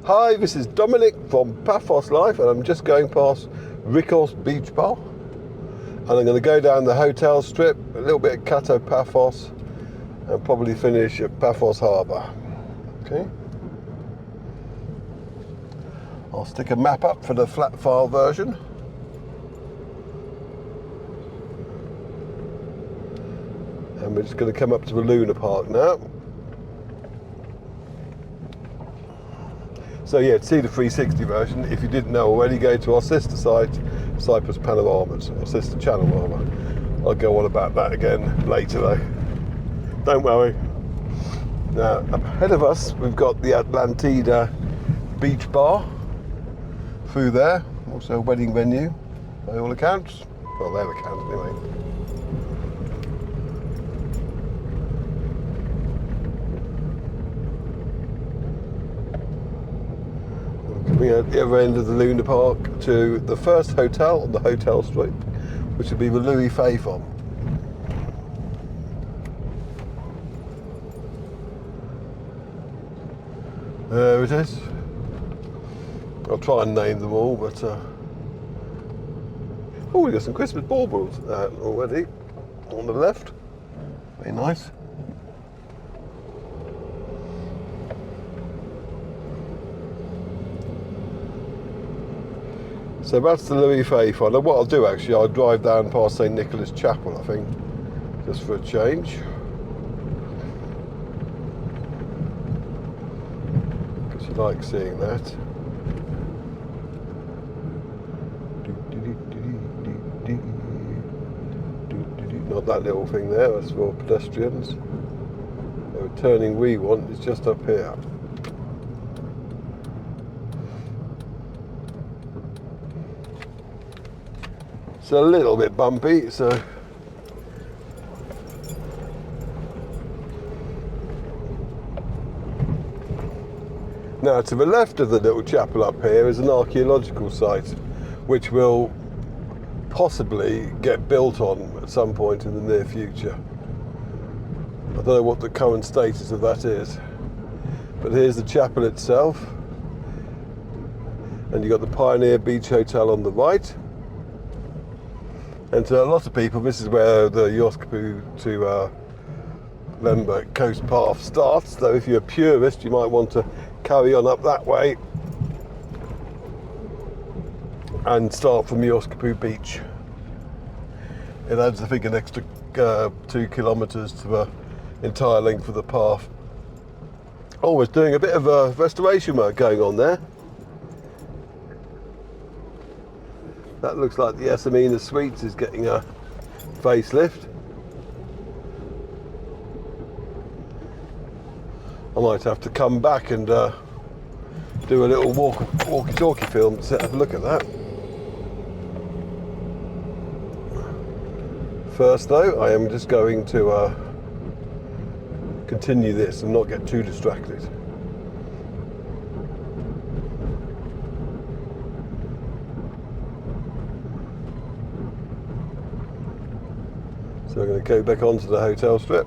Hi, this is Dominic from Paphos Life, and I'm just going past Riccos Beach Bar, and I'm going to go down the hotel strip, a little bit at Kato Paphos, and probably finish at Paphos Harbour. Okay. I'll stick a map up for the flat file version. And we're just going to come up to the Luna Park now. So yeah, to see the 360 version, if you didn't know already, go to our sister site, Cyprus Panoramas, or sister channel rather. I'll go on about that again later though. Don't worry. Now, up ahead of us, we've got the Atlantida Beach Bar through there, also a wedding venue by all accounts. Well, their accounts anyway. Coming at the other end of the Luna Park to the first hotel on the hotel strip, which would be the Louis Fayfon. There it is. I'll try and name them all, but oh, we've got some Christmas baubles already on the left. Very nice. So that's the Louis Fayfon. And what I'll do actually, I'll drive down past St Nicholas Chapel, I think, just for a change. Because you like seeing that. Not that little thing there, that's for pedestrians. The turning we want is just up here. It's a little bit bumpy, so now to the left of the little chapel up here is an archaeological site which will possibly get built on at some point in the near future. I don't know what the current status of that is, but here's the chapel itself, and you've got the Pioneer Beach Hotel on the right. And to a lot of people, this is where the Yoskapu to Lemberg coast path starts, though if you're a purist you might want to carry on up that way and start from Yoskapu Beach. It adds, I think, an extra 2 kilometres to the entire length of the path. Oh, it's doing a bit of restoration work going on there. That looks like the Essamina Suites is getting a facelift. I might have to come back and do a little walkie-talkie film to have a look at that. First though, I am just going to continue this and not get too distracted. So we're going to go back onto the hotel strip.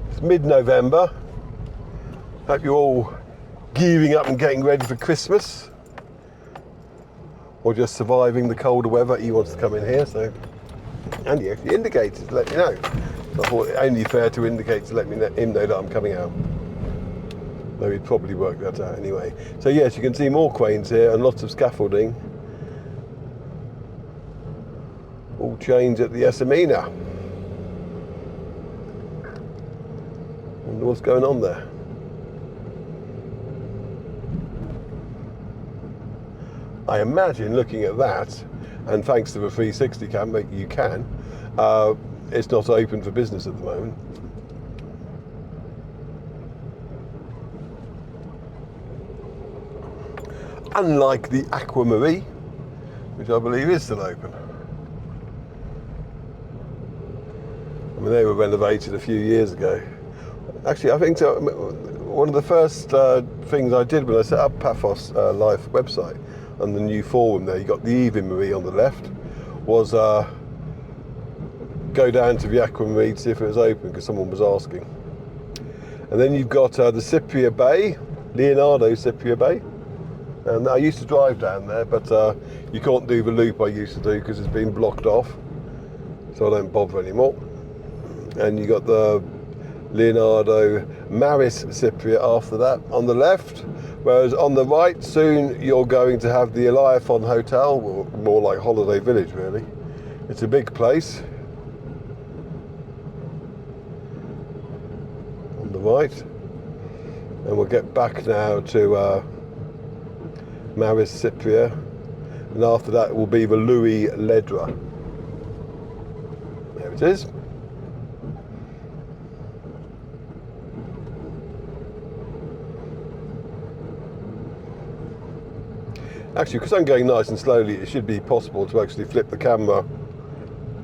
It's mid-November. Hope you're all gearing up and getting ready for Christmas, or just surviving the colder weather. He wants to come in here, so, and he actually indicated to let me know. So I thought it only fair to indicate to let him know that I'm coming out. Though he'd probably work that out anyway. So yes, you can see more cranes here and lots of scaffolding. All change at the Essamina. Wonder what's going on there. I imagine looking at that, and thanks to the 360 camera, you can, it's not open for business at the moment. Unlike the Aquamarine, which I believe is still open. I mean, they were renovated a few years ago. Actually, I think one of the first things I did when I set up Paphos Life website and the new forum there, you got the Eve Marie on the left, was go down to the Aquamarine to see if it was open because someone was asking. And then you've got the Cypria Bay, Leonardo Cypria Bay. And I used to drive down there, but you can't do the loop I used to do because it's been blocked off. So I don't bother anymore. And you got the Leonardo Maris Cypria after that on the left. Whereas on the right, soon you're going to have the Eliaphon Hotel, more like Holiday Village really. It's a big place. On the right. And we'll get back now to Maris Cypria. And after that will be the Louis Ledra. There it is. Actually, because I'm going nice and slowly, it should be possible to actually flip the camera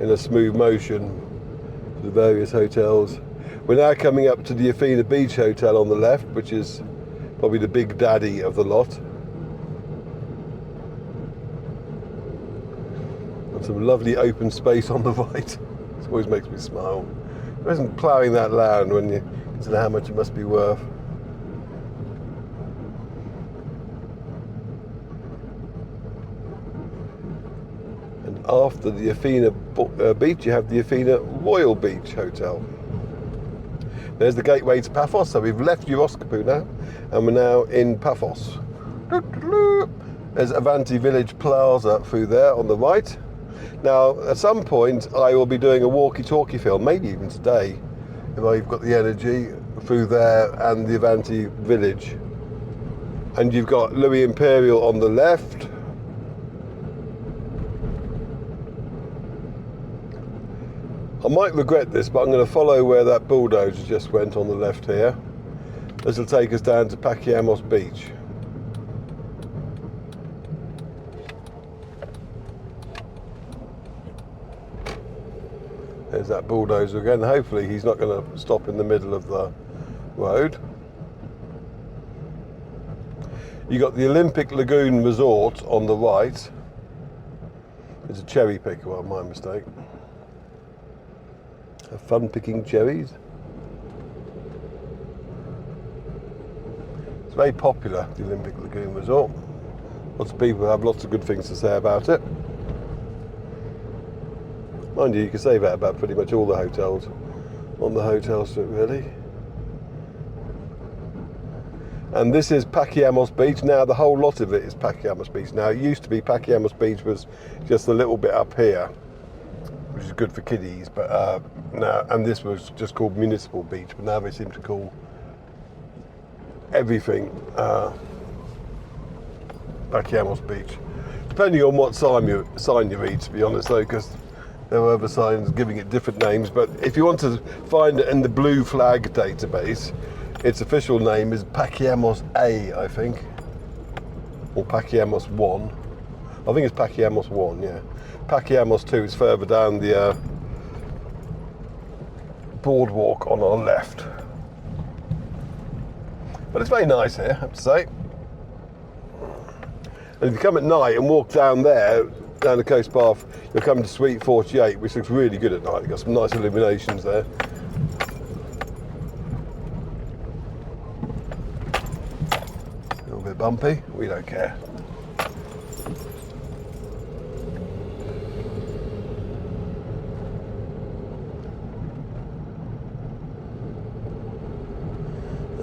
in a smooth motion to the various hotels. We're now coming up to the Athena Beach Hotel on the left, which is probably the big daddy of the lot. And some lovely open space on the right. It always makes me smile. It isn't ploughing that land when you consider how much it must be worth. After the Athena Beach, you have the Athena Royal Beach Hotel. There's the gateway to Paphos, so we've left Euroskopou now, and we're now in Paphos. There's Avanti Village Plaza through there on the right. Now, at some point, I will be doing a walkie-talkie film, maybe even today, if I've got the energy, through there and the Avanti Village. And you've got Louis Imperial on the left. I might regret this, but I'm going to follow where that bulldozer just went on the left here. This will take us down to Pachyammos Beach. There's that bulldozer again. Hopefully he's not going to stop in the middle of the road. You got the Olympic Lagoon Resort on the right. It's a cherry picker, well, my mistake. Have fun picking cherries. It's very popular, the Olympic Lagoon Resort. Lots of people have lots of good things to say about it. Mind you, you can say that about pretty much all the hotels on the hotel strip, really. And this is Pachyammos Beach. Now the whole lot of it is Pachyammos Beach. Now it used to be Pachyammos Beach was just a little bit up here, which is good for kiddies, but now, and this was just called Municipal Beach, but now they seem to call everything Pachyammos Beach, depending on what sign you read, to be honest though, because there are other signs giving it different names. But if you want to find it in the Blue Flag database, its official name is Pachyammos A, I think, or Pachyammos 1. I think it's Pachyammos 1, yeah. Pachyammos 2 is further down the boardwalk on our left. But it's very nice here, I have to say. And if you come at night and walk down there, down the coast path, you'll come to Suite 48, which looks really good at night. You've got some nice illuminations there. A little bit bumpy, we don't care.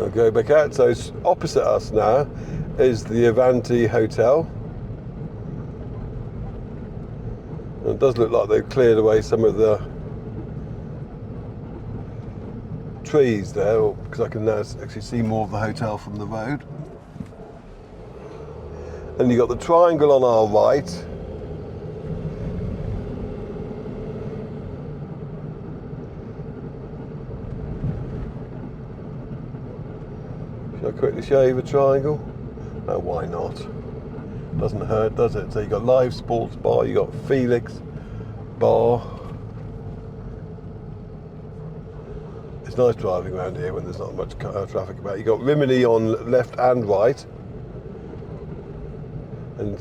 I'll go back out. So opposite us now is the Avanti Hotel. And it does look like they've cleared away some of the trees there, because I can now actually see more of the hotel from the road. And you've got the triangle on our right. Shall I quickly show you the triangle? Oh, why not? Doesn't hurt, does it? So you've got Live Sports Bar, you've got Felix Bar. It's nice driving around here when there's not much traffic about. You've got Rimini on left and right. And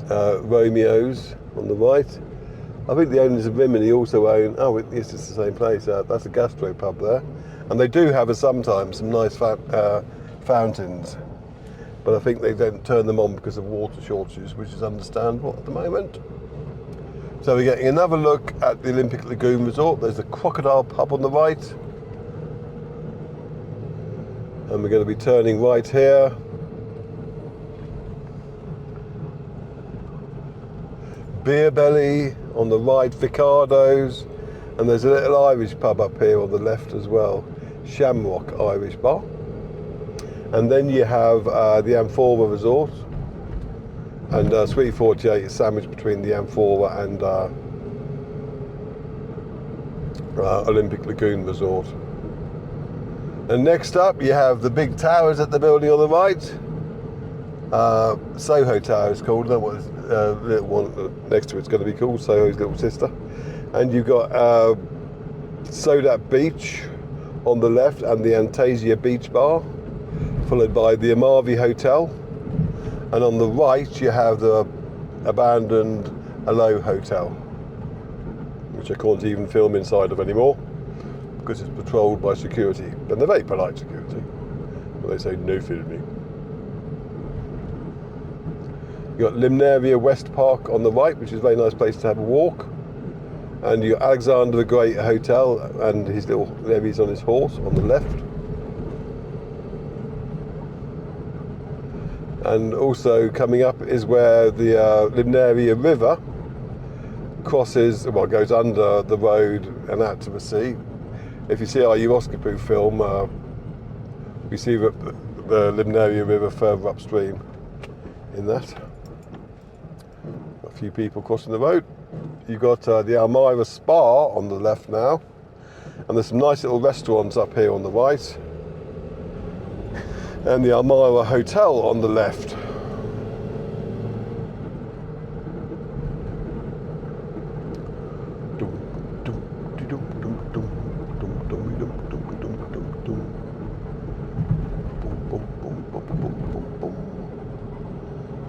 Romeo's on the right. I think the owners of Rimini also own, oh, it's just the same place. That's a gastro pub there. And they do have sometimes some nice fountains, but I think they don't turn them on because of water shortages, which is understandable at the moment. So we're getting another look at the Olympic Lagoon Resort. There's a Crocodile pub on the right, and we're going to be turning right here. Beer Belly on the right, Riccos, and there's a little Irish pub up here on the left as well, Shamrock Irish Bar. And then you have the Amphora Resort, and Sweet 48 is sandwiched between the Amphora and Olympic Lagoon Resort. And next up you have the big towers at the building on the right. Soho Tower is called. I don't know what the little one next to it's going to be called, Soho's little sister. And you've got Sodat Beach on the left and the Antasia Beach Bar, followed by the Amavi Hotel. And on the right you have the abandoned Alo Hotel, which I can't even film inside of anymore because it's patrolled by security. And they're very polite security, but they say no filming. You've got Limnaria West Park on the right, which is a very nice place to have a walk. And you've got Alexander the Great Hotel and his little levies on his horse on the left. And also coming up is where the Limnaria River crosses, well, goes under the road and out to the sea. If you see our Euroscopy film, we see the Limnaria River further upstream in that. A few people crossing the road. You've got the Almira Spa on the left now, and there's some nice little restaurants up here on the right, and the Almira Hotel on the left.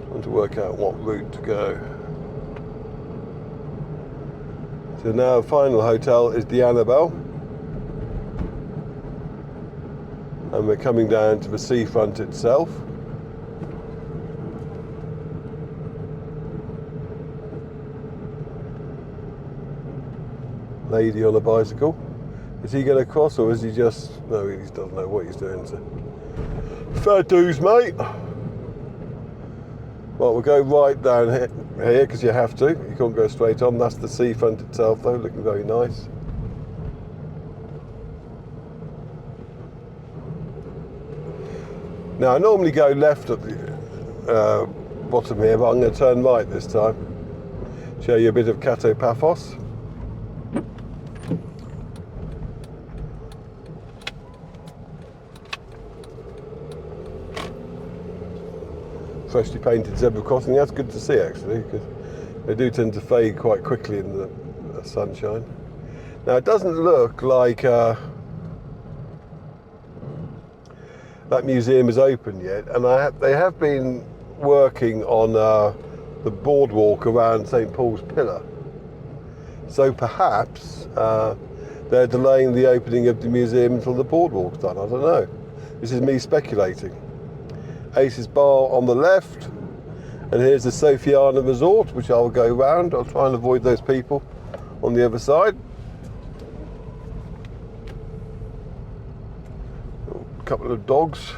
Trying to work out what route to go. So now the final hotel is the Annabelle, and we're coming down to the seafront itself. Lady on a bicycle. Is he going to cross, or is he just... No, he doesn't know what he's doing. So. Fair dues, mate. Well, we'll go right down here because you have to. You can't go straight on. That's the seafront itself, though, looking very nice. Now, I normally go left at the bottom here, but I'm going to turn right this time. Show you a bit of Kato Paphos. Freshly painted zebra crossing. That's good to see, actually, because they do tend to fade quite quickly in the sunshine. Now, it doesn't look like that museum is open yet, and they have been working on the boardwalk around St. Paul's Pillar. So perhaps they're delaying the opening of the museum until the boardwalk's done. I don't know. This is me speculating. Ace's Bar on the left, and here's the Sophiana Resort, which I'll go round. I'll try and avoid those people on the other side. A couple of dogs.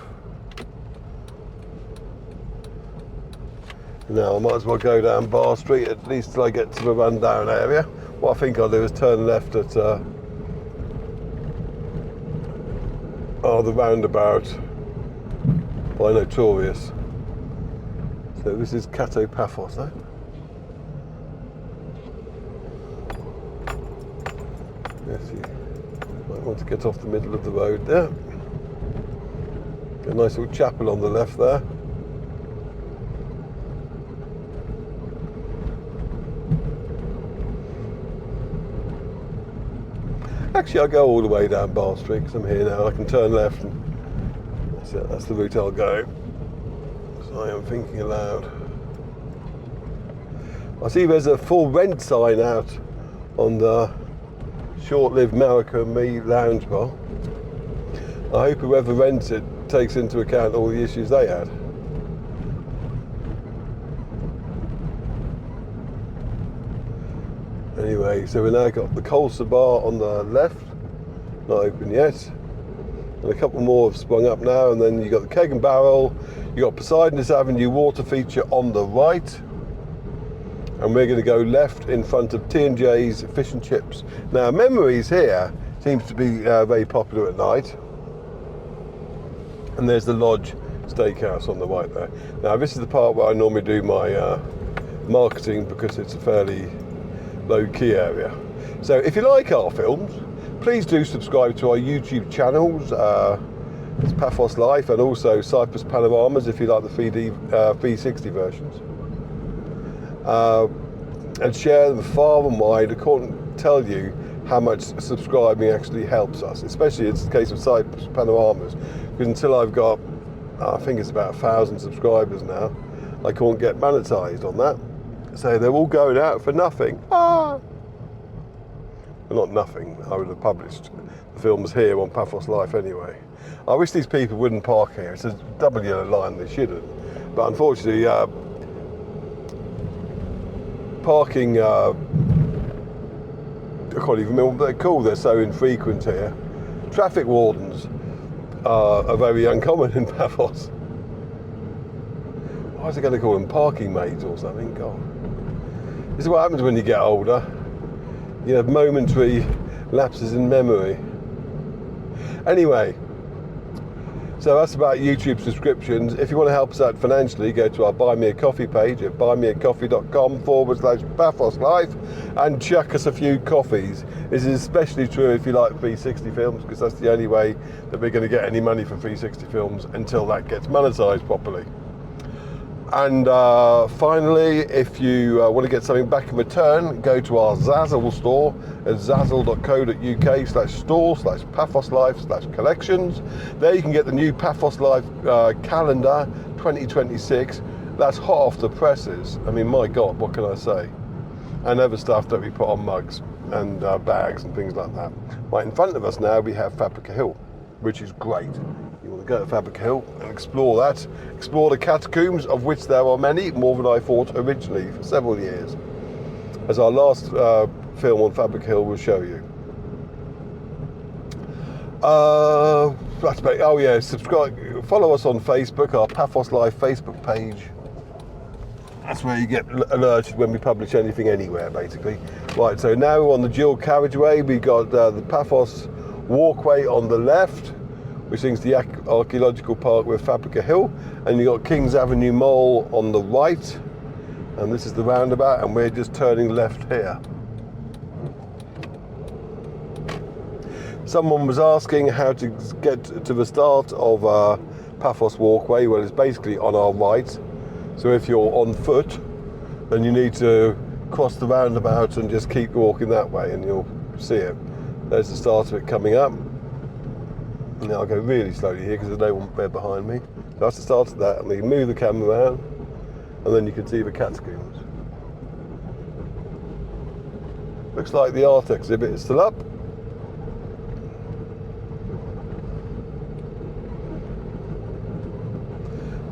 Now I might as well go down Bar Street at least till I get to the rundown area. What I think I'll do is turn left at the roundabout by Notorious. So this is Kato Paphos, eh? Yes, you might want to get off the middle of the road there. A nice little chapel on the left there. Actually, I'll go all the way down Bar Street because I'm here now. I can turn left and that's the route I'll go. So I am thinking aloud. I see there's a full rent sign out on the short-lived Marika and Me lounge bar. I hope whoever rents it takes into account all the issues they had. Anyway, so we now got the Colsa Bar on the left, not open yet. And a couple more have sprung up now, and then you got the Keg and Barrel, you got Poseidonos Avenue water feature on the right, and we're going to go left in front of T&J's Fish and Chips. Now, Memories here seems to be very popular at night, and there's the Lodge Steakhouse on the right there. Now, this is the part where I normally do my marketing, because it's a fairly low-key area. So if you like our films, please do subscribe to our YouTube channels. It's Paphos Life, and also Cyprus Panoramas if you like the 360 versions. And share them far and wide. I can't tell you how much subscribing actually helps us, especially it's the case of Cyprus Panoramas, because until I've got, I think it's about 1,000 subscribers now, I can't get monetized on that. So they're all going out for nothing. Well, not nothing. I would have published the films here on Paphos Life anyway. I wish these people wouldn't park here. It's a double yellow line, they shouldn't. But unfortunately, parking, I can't even remember what they're called. They're so infrequent here. Traffic wardens are very uncommon in Paphos. Why is it going to call them parking maids or something? God. This is what happens when you get older. You have momentary lapses in memory. Anyway, so that's about YouTube subscriptions. If you want to help us out financially, go to our Buy Me a Coffee page at buymeacoffee.com/Paphos Life and chuck us a few coffees. This is especially true if you like 360 films, because that's the only way that we're going to get any money from 360 films until that gets monetized properly. And finally, if you want to get something back in return, go to our Zazzle store at zazzle.co.uk/store/Paphos Life/collections. There you can get the new Paphos Life calendar 2026. That's hot off the presses. I mean, my God, what can I say? And other stuff that we put on mugs and bags and things like that. Right in front of us now, we have Fabrica Hill, which is great. You want to go to Fabrica Hill and explore that. Explore the catacombs, of which there are many, more than I thought originally, for several years. As our last film on Fabrica Hill will show you. That's about it. Oh yeah, subscribe, follow us on Facebook, our Paphos Life Facebook page. That's where you get alerted when we publish anything anywhere, basically. Right, so now we're on the dual carriageway. We got the Paphos walkway on the left, which links the archaeological park with Fabrica Hill, and you got Kings Avenue Mall on the right, and this is the roundabout, and we're just turning left here. Someone was asking how to get to the start of Paphos walkway. Well, it's basically on our right, so if you're on foot, then you need to cross the roundabout and just keep walking that way, and you'll see it. There's the start of it coming up. Now I'll go really slowly here because there's no one there behind me. So that's the start of that, and we move the camera around, and then you can see the catacombs. Looks like the art exhibit is still up.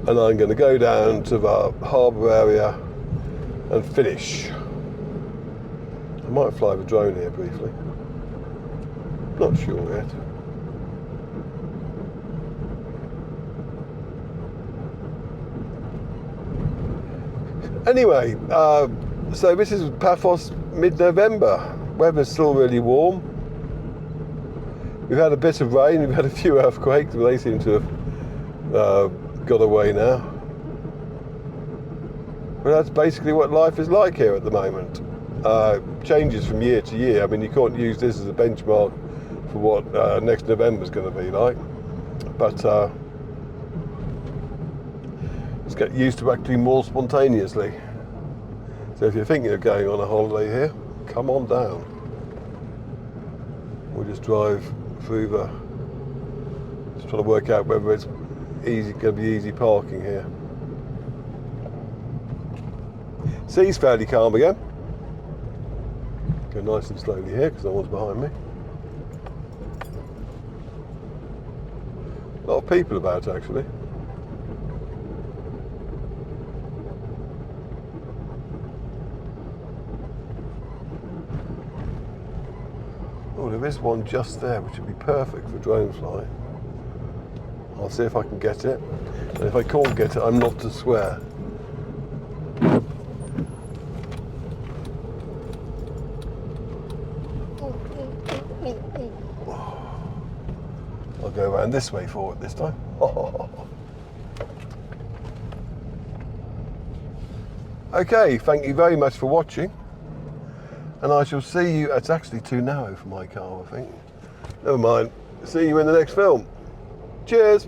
And I'm going to go down to the harbour area and finish. I might fly the drone here briefly. Not sure yet. Anyway, so this is Paphos mid-November. Weather's still really warm. We've had a bit of rain, we've had a few earthquakes, but they seem to have got away now. But that's basically what life is like here at the moment. Changes from year to year. I mean, you can't use this as a benchmark for what next November's going to be like. But let's get used to acting more spontaneously. So if you're thinking of going on a holiday here, come on down. We'll just drive through the, just trying to work out whether it's going to be easy parking here. Sea's fairly calm again. Go nice and slowly here because no one's behind me. A lot of people about actually. Oh, there is one just there, which would be perfect for drone fly. I'll see if I can get it. And if I can't get it, I'm not to swear. I'll go around this way for it this time. Okay, thank you very much for watching. And I shall see you. It's actually too narrow for my car, I think. Never mind. See you in the next film. Cheers.